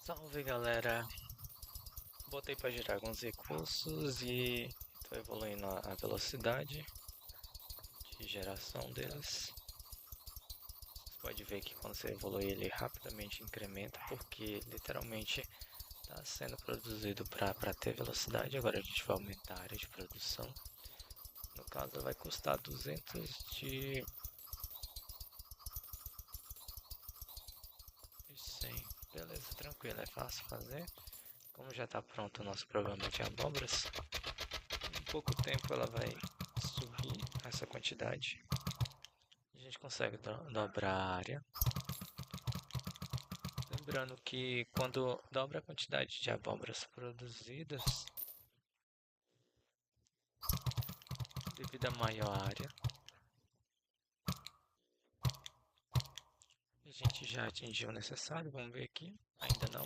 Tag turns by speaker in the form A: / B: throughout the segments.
A: Salve galera, botei para girar alguns recursos e estou evoluindo a velocidade de geração deles. Você pode ver que quando você evolui ele rapidamente incrementa porque literalmente está sendo produzido para ter velocidade. Agora a gente vai aumentar a área de produção. No caso vai custar 200 de 100. Beleza, tranquilo, é fácil fazer. Como já está pronto o nosso programa de abóboras, em pouco tempo ela vai subir essa quantidade. A gente consegue dobrar a área. Lembrando que quando dobra a quantidade de abóboras produzidas, devido a maior área, a gente já atingiu o necessário. Vamos ver aqui. Ainda não.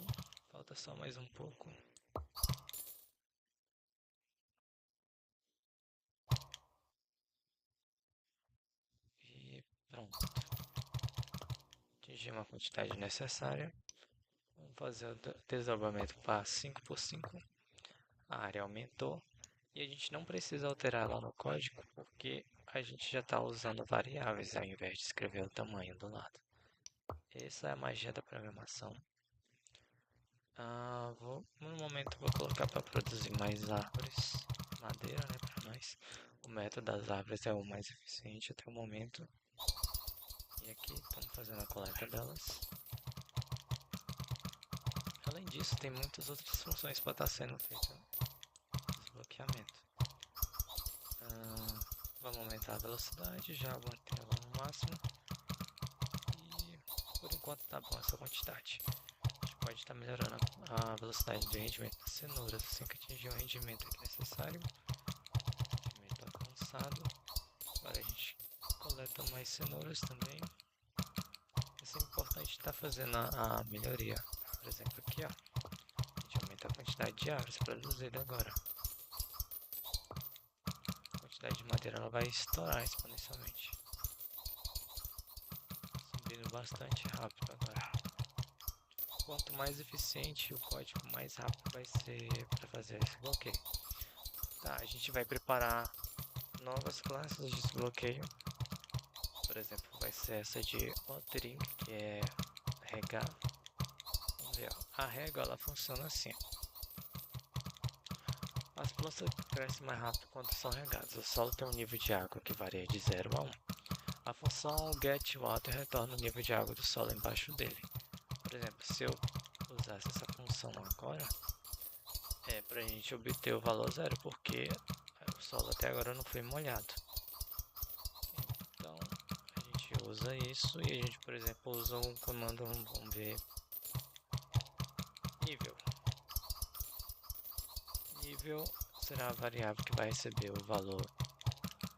A: Falta só mais um pouco. E pronto. Atingimos a quantidade necessária. Vamos fazer o desdobramento para 5 por 5. A área aumentou. E a gente não precisa alterar lá no código, porque a gente já está usando variáveis ao invés de escrever o tamanho do lado. Essa é a magia da programação. No momento vou colocar para produzir mais árvores, madeira, né, para nós. O método das árvores é o mais eficiente até o momento. E aqui estamos fazendo a coleta delas. Além disso, tem muitas outras funções para estar sendo feito. Desbloqueamento. Vamos aumentar a velocidade, já mantém ela no máximo. E por enquanto tá bom essa quantidade. A gente pode estar melhorando a velocidade de rendimento das cenouras assim que atingir o rendimento aqui necessário. Rendimento alcançado. Agora a gente coleta mais cenouras também. É sempre importante estar fazendo a melhoria. Por exemplo aqui, ó. A gente aumenta a quantidade de árvores produzidas agora. A quantidade de madeira ela vai estourar exponencialmente. Subindo bastante rápido agora. Quanto mais eficiente o código, mais rápido vai ser para fazer esse bloqueio. Tá, a gente vai preparar novas classes de desbloqueio. Por exemplo, vai ser essa de watering, que é regar. Vamos ver, ó. A rega ela funciona assim. As plantas crescem mais rápido quando são regadas. O solo tem um nível de água que varia de 0 a 1. A função getWater retorna o nível de água do solo embaixo dele. Por exemplo, se eu usasse essa função agora, é para a gente obter o valor 0, porque o solo até agora não foi molhado. Então a gente usa isso e a gente, por exemplo, usa um comando, vamos ver, nível. Nível será a variável que vai receber o valor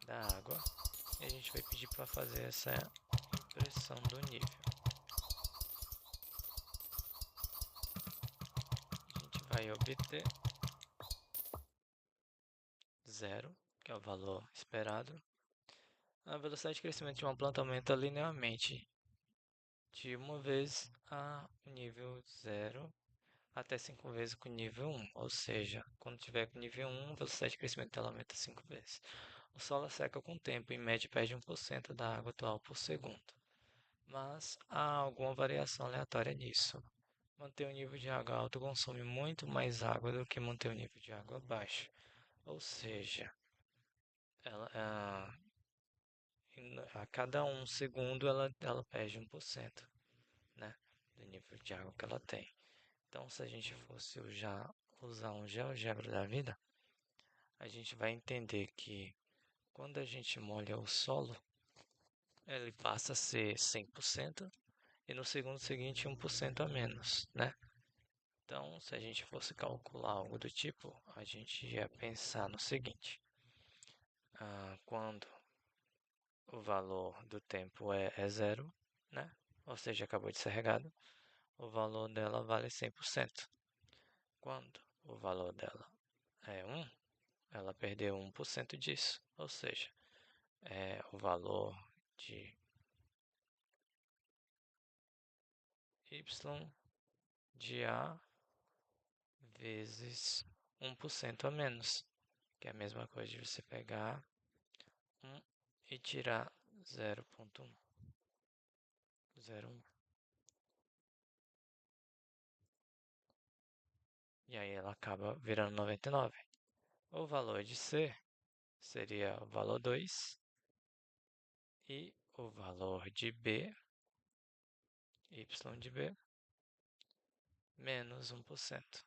A: da água e a gente vai pedir para fazer essa impressão do nível. A gente vai obter 0, que é o valor esperado. A velocidade de crescimento de uma planta aumenta linearmente de uma vez a nível 0 até 5 vezes com o nível 1, ou seja, quando tiver com nível 1, a velocidade de crescimento dela aumenta 5 vezes. O solo seca com o tempo, em média perde 1% da água atual por segundo, mas há alguma variação aleatória nisso. Manter o nível de água alto consome muito mais água do que manter o nível de água baixo, ou seja, ela, a cada 1 segundo ela perde 1%, né, do nível de água que ela tem. Então, se a gente fosse usar um GeoGebra da vida, a gente vai entender que quando a gente molha o solo, ele passa a ser 100% e no segundo seguinte 1% a menos, né? Então, se a gente fosse calcular algo do tipo, a gente ia pensar no seguinte: quando o valor do tempo é 0, né? Ou seja, acabou de ser regado, o valor dela vale 100%. Quando o valor dela é 1, ela perdeu 1% disso, ou seja, o valor de y de A vezes 1% a menos, que é a mesma coisa de você pegar 1 e tirar 0,01. E aí ela acaba virando 99. O valor de C seria o valor 2 e o valor de B, y de B, menos 1%.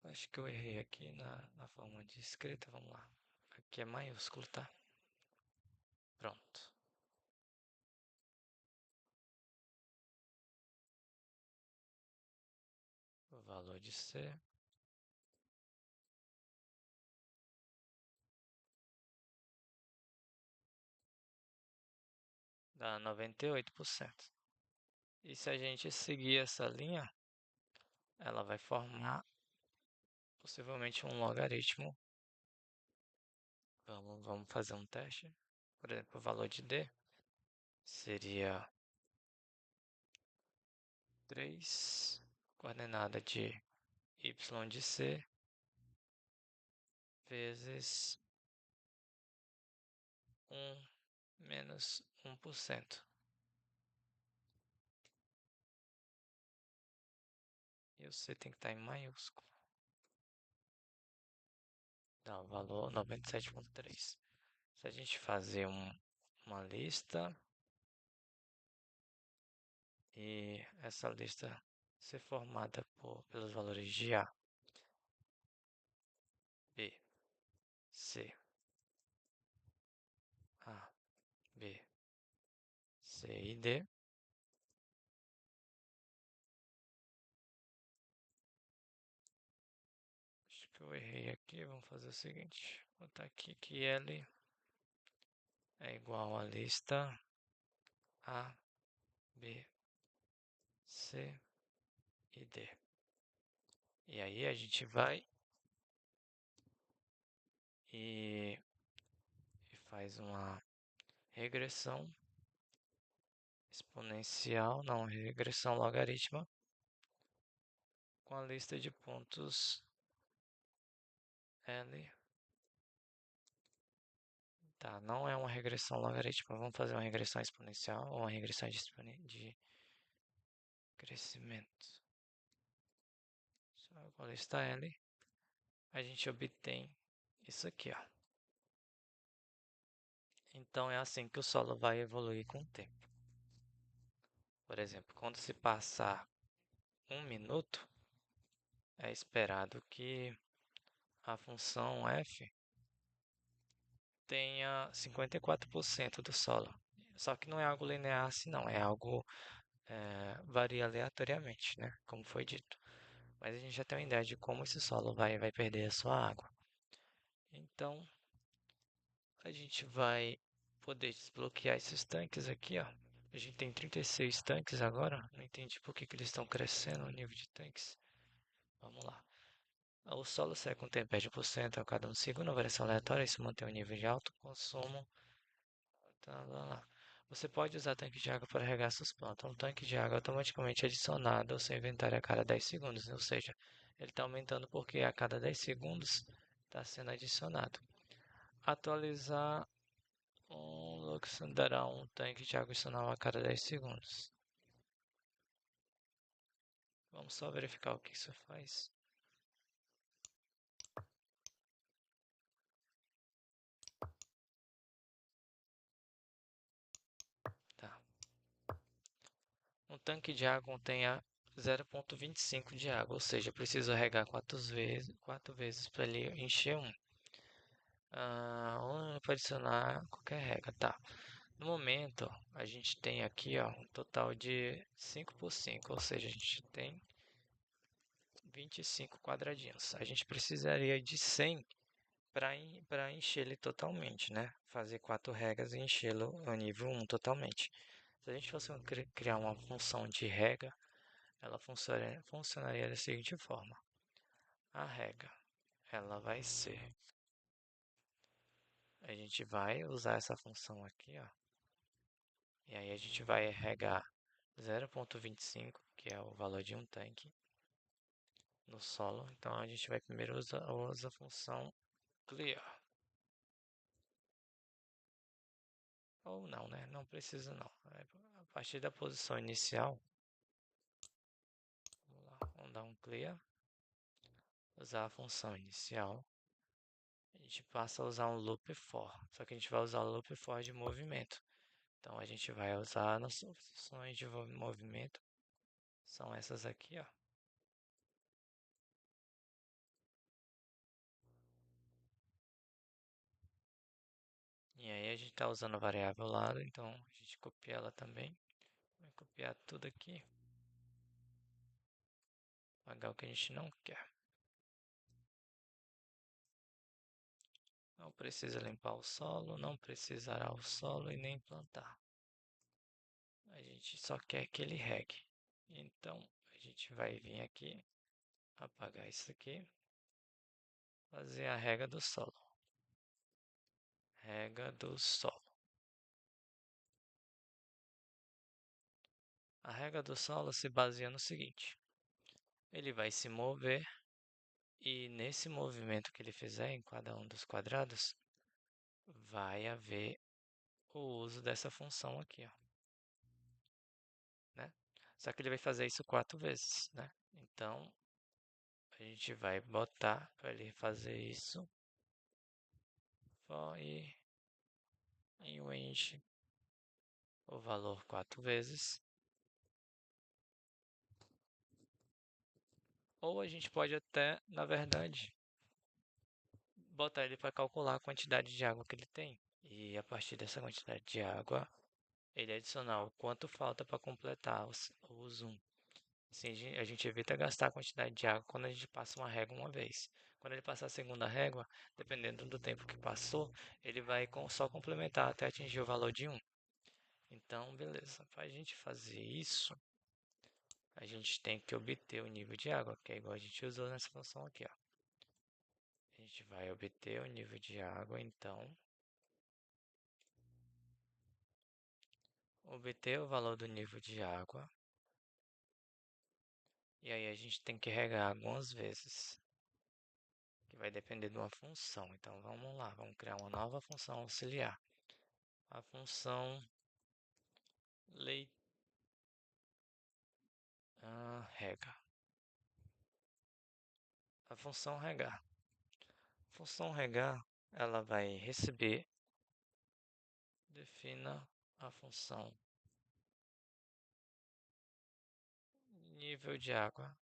A: Acho que eu errei aqui na forma de escrita, vamos lá. Aqui é maiúsculo, tá? Pronto. O valor de C dá 98%. E se a gente seguir essa linha, ela vai formar possivelmente um logaritmo. Vamos fazer um teste. Por exemplo, o valor de D seria 3 coordenada de y de C vezes 1 menos 1%. E o C tem que estar em maiúsculo. Dá o valor 97,3. Se a gente fazer uma lista e essa lista ser formada pelos valores de A, B, C, A, B, C e D. Acho que eu errei aqui. Vamos fazer o seguinte: botar aqui que L é igual à lista A, B, C e D. E aí a gente vai e faz uma regressão exponencial, não, regressão logarítmica com a lista de pontos L. Tá, não é uma regressão logarítmica. Vamos fazer uma regressão exponencial ou uma regressão de crescimento. Só com a lista L, a gente obtém isso aqui, ó. Então é assim que o solo vai evoluir com o tempo. Por exemplo, quando se passar 1 minuto, é esperado que a função f tenha 54% do solo. Só que não é algo linear assim, não. É algo varia aleatoriamente, né? Como foi dito. Mas a gente já tem uma ideia de como esse solo vai perder a sua água. Então, a gente vai poder desbloquear esses tanques aqui, ó. A gente tem 36 tanques agora. Não entendi por que eles estão crescendo o nível de tanques. Vamos lá. O solo seca com tempo perde por cento a cada 1 segundo. A variação aleatória, isso mantém um nível de alto consumo. Tá, lá. Você pode usar tanque de água para regar suas plantas. Um tanque de água é automaticamente adicionado ao seu inventário a cada 10 segundos. Ou seja, ele está aumentando porque a cada 10 segundos está sendo adicionado. Atualizar um Luxon dará um tanque de água adicional a cada 10 segundos. Vamos só verificar o que isso faz. Tá. Um tanque de água contém 0,25 de água, ou seja, preciso regar 4 vezes para ele encher um. Para adicionar qualquer regra, tá? No momento, a gente tem aqui ó, um total de 5 por 5, ou seja, a gente tem 25 quadradinhos. A gente precisaria de 100 para encher ele totalmente, né? Fazer 4 regras e enchê-lo ao nível 1 totalmente. Se a gente fosse criar uma função de regra, ela funcionaria da seguinte forma. A regra, ela vai ser a gente vai usar essa função aqui, ó. E aí a gente vai regar 0,25, que é o valor de um tanque, no solo. Então a gente vai primeiro usar a função clear. Ou não, né? Não precisa não. A partir da posição inicial, vamos dar um clear, usar a função inicial. A gente passa a usar um loop for, só que a gente vai usar o loop for de movimento. Então a gente vai usar nas funções de movimento, são essas aqui, ó. E aí a gente está usando a variável lado, então a gente copia ela também. Vai copiar tudo aqui. Apagar o que a gente não quer. Não precisa limpar o solo, não precisa arar o solo e nem plantar. A gente só quer que ele regue. Então a gente vai vir aqui, apagar isso aqui, fazer a rega do solo. Rega do solo. A rega do solo se baseia no seguinte: ele vai se mover e nesse movimento que ele fizer em cada um dos quadrados, vai haver o uso dessa função aqui, ó, né? Só que ele vai fazer isso 4 vezes, né? Então a gente vai botar para ele fazer isso for e em range o valor 4 vezes. Ou a gente pode até, na verdade, botar ele para calcular a quantidade de água que ele tem. E a partir dessa quantidade de água, ele adicionar o quanto falta para completar o zoom. Assim, a gente evita gastar a quantidade de água quando a gente passa uma régua uma vez. Quando ele passar a segunda régua, dependendo do tempo que passou, ele vai só complementar até atingir o valor de 1. Então, beleza. Para a gente fazer isso, a gente tem que obter o nível de água, que é igual a gente usou nessa função aqui, ó. A gente vai obter o nível de água, então, obter o valor do nível de água, e aí a gente tem que regar algumas vezes, que vai depender de uma função. Então vamos lá, vamos criar uma nova função auxiliar. A função rega. A função regar. A função regar, ela vai receber, defina a função nível de água,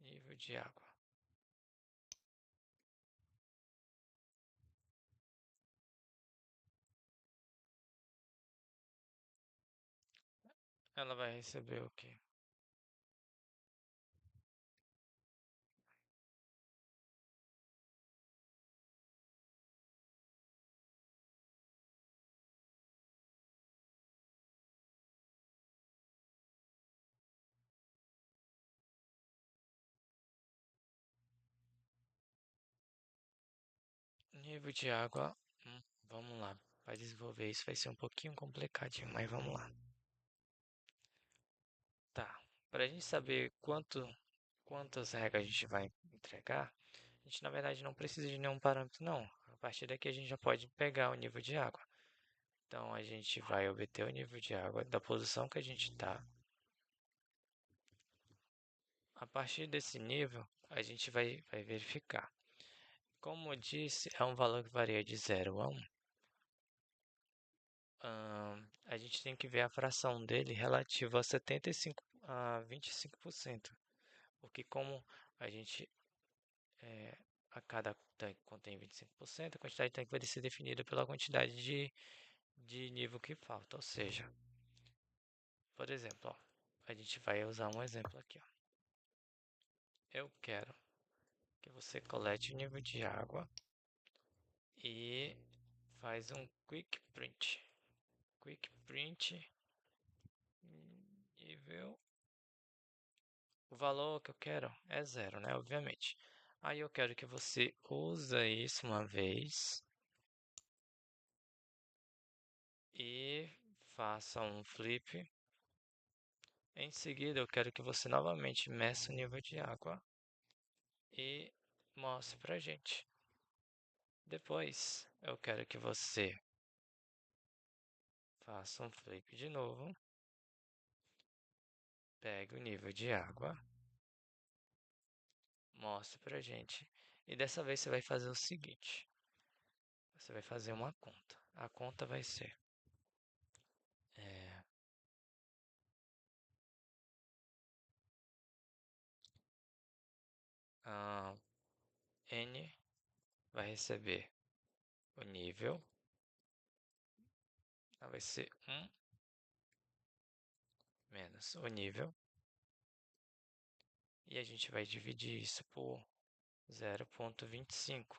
A: nível de água. Ela vai receber o quê? Nível de água, vamos lá. Para desenvolver isso vai ser um pouquinho complicadinho, mas vamos lá. Tá, para a gente saber quantas regras a gente vai entregar, a gente na verdade não precisa de nenhum parâmetro não. A partir daqui a gente já pode pegar o nível de água. Então a gente vai obter o nível de água da posição que a gente está. A partir desse nível, a gente vai verificar. Como eu disse, é um valor que varia de 0 a 1. A gente tem que ver a fração dele relativa a 75 a 25%. Porque como a gente a cada tanque contém 25%, a quantidade de tanque vai ser definida pela quantidade de nível que falta. Ou seja, por exemplo, ó, a gente vai usar um exemplo aqui. Ó. Eu quero que você colete o nível de água e faz um quick print. Quick print nível. O valor que eu quero é 0, né? Obviamente. Aí eu quero que você use isso uma vez e faça um flip. Em seguida, eu quero que você novamente meça o nível de água e mostre pra gente. Depois, eu quero que você faça um flip de novo, pegue o nível de água, mostre pra gente. E dessa vez você vai fazer o seguinte: você vai fazer uma conta. A conta vai ser é, a N vai receber o nível, vai ser 1 menos o nível, e a gente vai dividir isso por 0,25.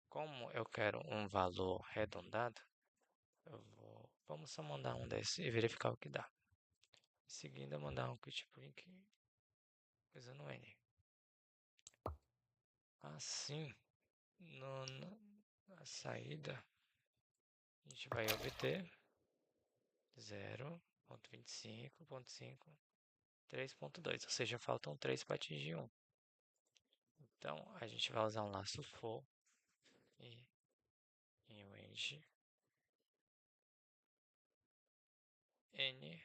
A: Como eu quero um valor arredondado, vamos só mandar um desse e verificar o que dá. Em seguida, mandar um quit link usando N. Assim, na saída, a gente vai obter 0,25.5, 3,2, ou seja, faltam 3 para atingir 1. Então, a gente vai usar um laço for e em range n.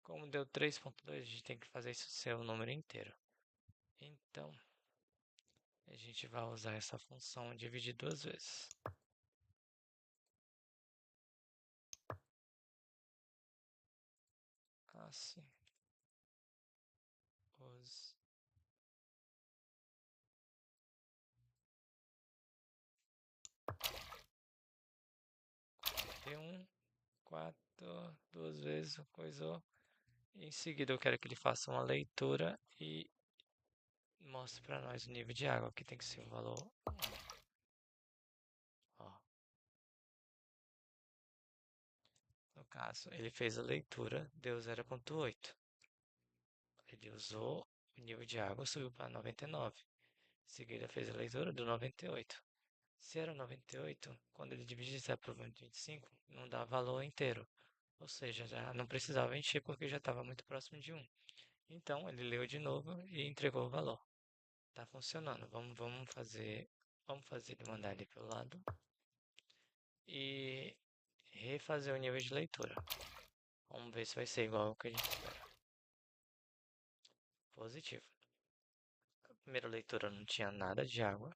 A: Como deu 3,2, a gente tem que fazer isso ser o número inteiro. Então, a gente vai usar essa função dividir duas vezes. Assim, os 41, 4, duas vezes, coisou. Em seguida, eu quero que ele faça uma leitura e mostre para nós o nível de água, que tem que ser o valor 1. Ó, no caso, ele fez a leitura, deu 0,8. Ele usou o nível de água, subiu para 99. Em seguida, fez a leitura, deu 98. Se era 98, quando ele dividisse por 25, não dá valor inteiro. Ou seja, já não precisava encher porque já estava muito próximo de 1. Então, ele leu de novo e entregou o valor. Tá funcionando. Vamos fazer ele mandar ele para o lado e refazer o nível de leitura. Vamos ver se vai ser igual ao que a gente espera. Positivo. A primeira leitura não tinha nada de água.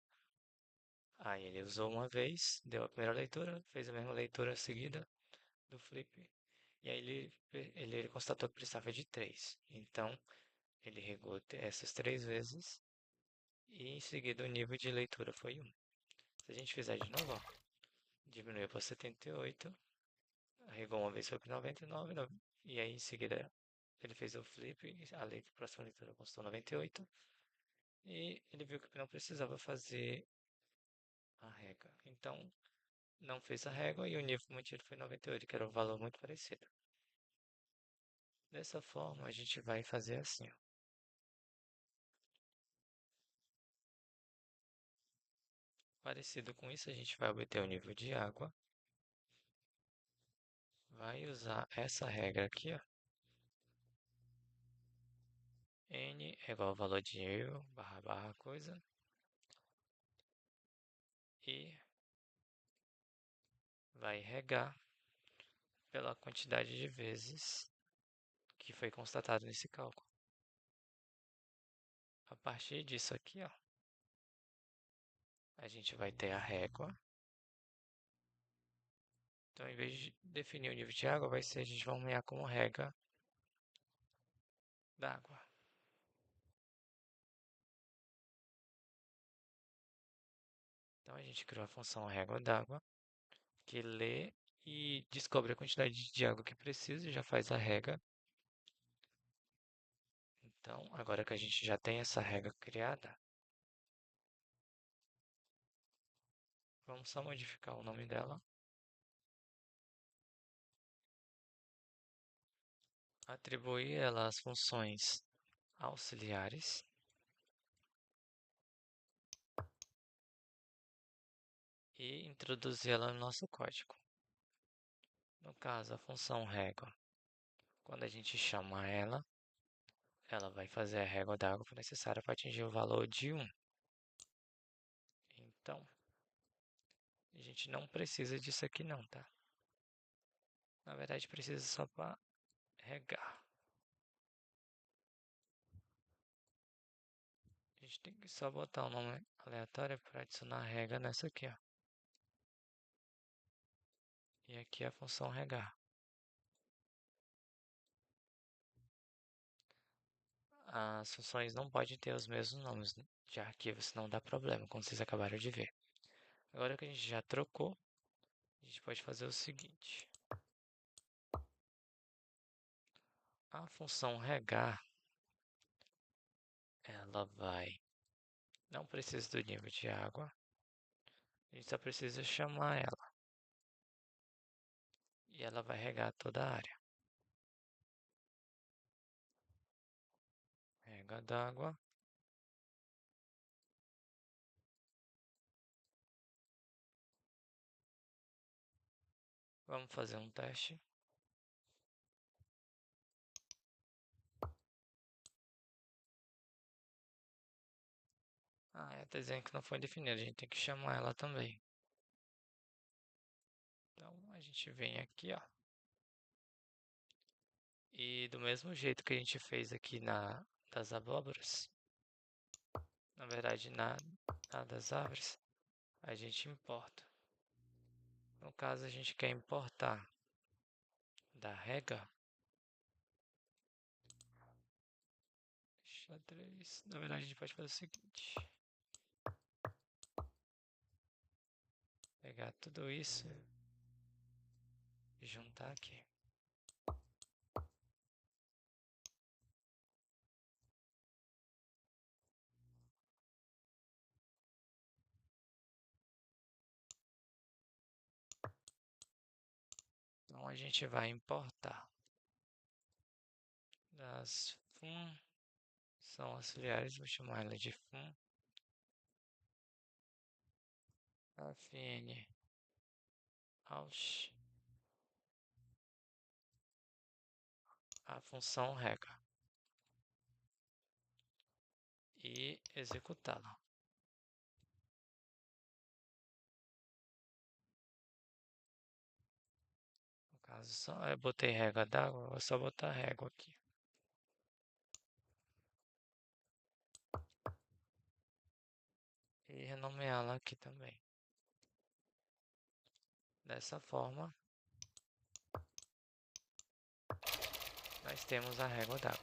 A: Aí ele usou uma vez, deu a primeira leitura, fez a mesma leitura seguida do flip. E aí ele constatou que precisava de 3. Então, ele regou essas 3 vezes e em seguida o nível de leitura foi 1. Se a gente fizer de novo, ó, diminuiu para 78, regou uma vez foi para 99, e aí em seguida ele fez o flip, a próxima leitura constou 98, e ele viu que não precisava fazer a régua. Então, não fez a régua e o nível mantido foi 98, que era um valor muito parecido. Dessa forma, a gente vai fazer assim, ó. Parecido com isso, a gente vai obter o nível de água. Vai usar essa regra aqui, ó. N é igual ao valor de nível, barra, barra, coisa. E vai regar pela quantidade de vezes que foi constatado nesse cálculo. A partir disso aqui, ó, a gente vai ter a régua. Então, em vez de definir o nível de água, a gente vai nomear como régua d'água. Então, a gente criou a função régua d'água, que lê e descobre a quantidade de água que precisa e já faz a rega. Então, agora que a gente já tem essa regra criada, vamos só modificar o nome dela. Atribuir ela as funções auxiliares. e introduzir ela no nosso código. No caso, a função régua, quando a gente chama ela vai fazer a régua d'água necessária para atingir o valor de 1. Então, a gente não precisa disso aqui não, tá? Na verdade, precisa só para regar. A gente tem que só botar um nome aleatório para adicionar rega nessa aqui, ó. E aqui é a função regar. As funções não podem ter os mesmos nomes de arquivo, senão dá problema, como vocês acabaram de ver. Agora que a gente já trocou, a gente pode fazer o seguinte. A função regar, ela vai... Não precisa do nível de água. A gente só precisa chamar ela. E ela vai regar toda a área. Rega d'água. Vamos fazer um teste. Tá dizendo que não foi definida. A gente tem que chamar ela também. Então, a gente vem aqui, ó. E do mesmo jeito que a gente fez aqui das abóboras, na verdade na das árvores, a gente importa. No caso, a gente quer importar da rega. Xadrez. Na verdade, a gente pode fazer o seguinte. Pegar tudo isso e juntar aqui. Então, a gente vai importar das fun são auxiliares, vou chamar ela de fun. Fn aus a função rega e executá-la. No caso, só eu botei régua d'água, vou só botar régua aqui. E renomeá-la aqui também. Dessa forma, nós temos a régua d'água.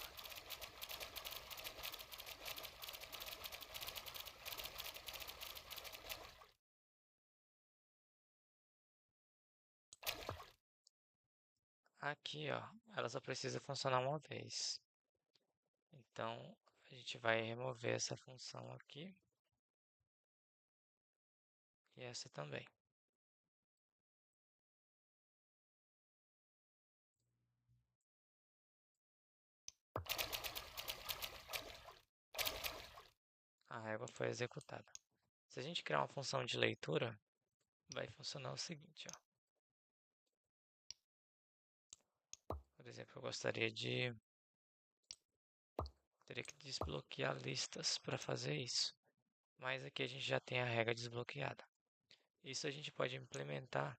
A: Aqui, ó, ela só precisa funcionar uma vez. Então, a gente vai remover essa função aqui e essa também. A régua foi executada. Se a gente criar uma função de leitura, vai funcionar o seguinte, ó. Por exemplo, eu teria que desbloquear listas para fazer isso. Mas aqui a gente já tem a regra desbloqueada. Isso a gente pode implementar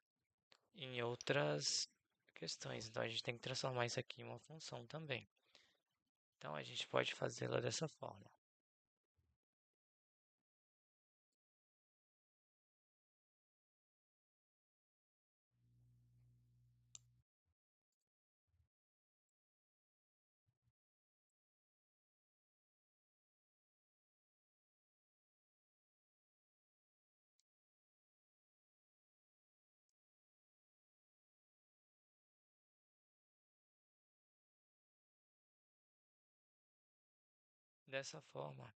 A: em outras questões. Então a gente tem que transformar isso aqui em uma função também. Então a gente pode fazê-la dessa forma. Dessa forma,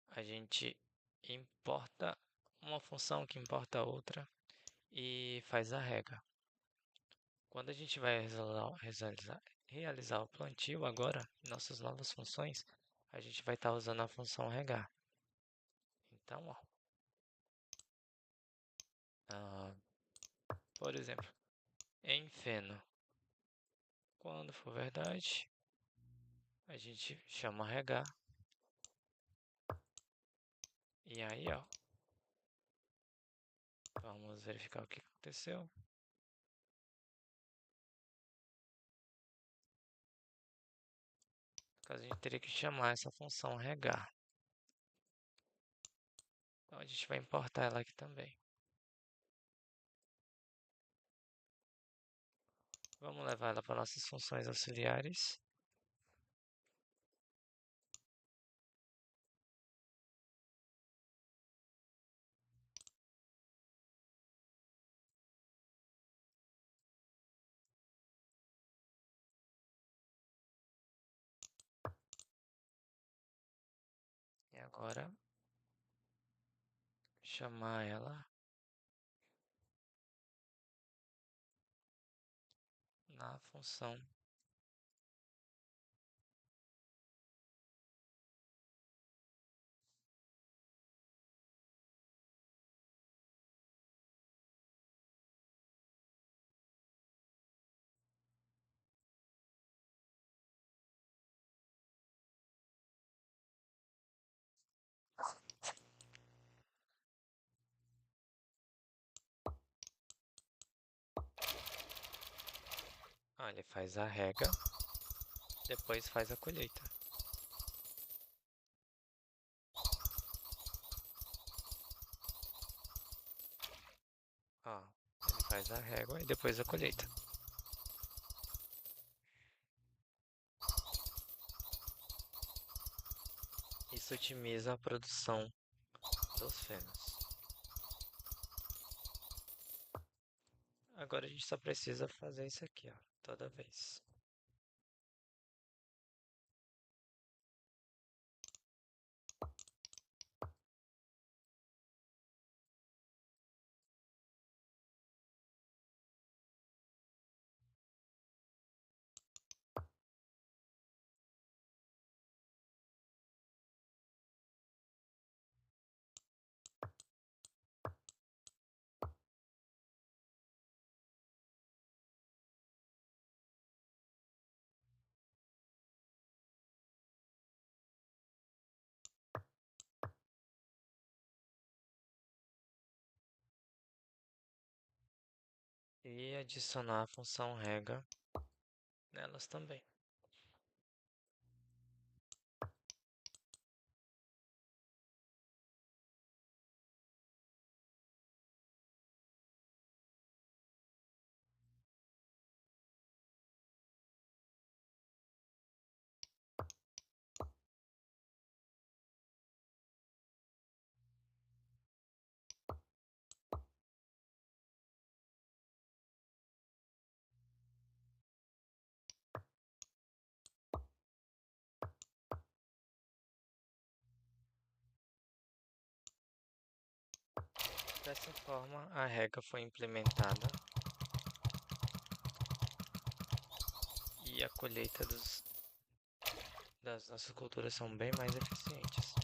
A: a gente importa uma função que importa outra e faz a regra. Quando a gente vai realizar o plantio agora, nossas novas funções, a gente vai estar usando a função regar. Então, ó, Ah, por exemplo, em feno. Quando for verdade, a gente chama regar. E aí, ó, vamos verificar o que aconteceu. No caso, a gente teria que chamar essa função regar. Então a gente vai importar ela aqui também. Vamos levar ela para nossas funções auxiliares. E agora, chamar ela na função ele faz a rega, depois faz a colheita. Ó, ele faz a régua e depois a colheita. Isso otimiza a produção dos fenos. Agora a gente só precisa fazer isso aqui, ó, toda vez. E adicionar a função rega nelas também. Dessa forma, a rega foi implementada e a colheita das nossas culturas são bem mais eficientes.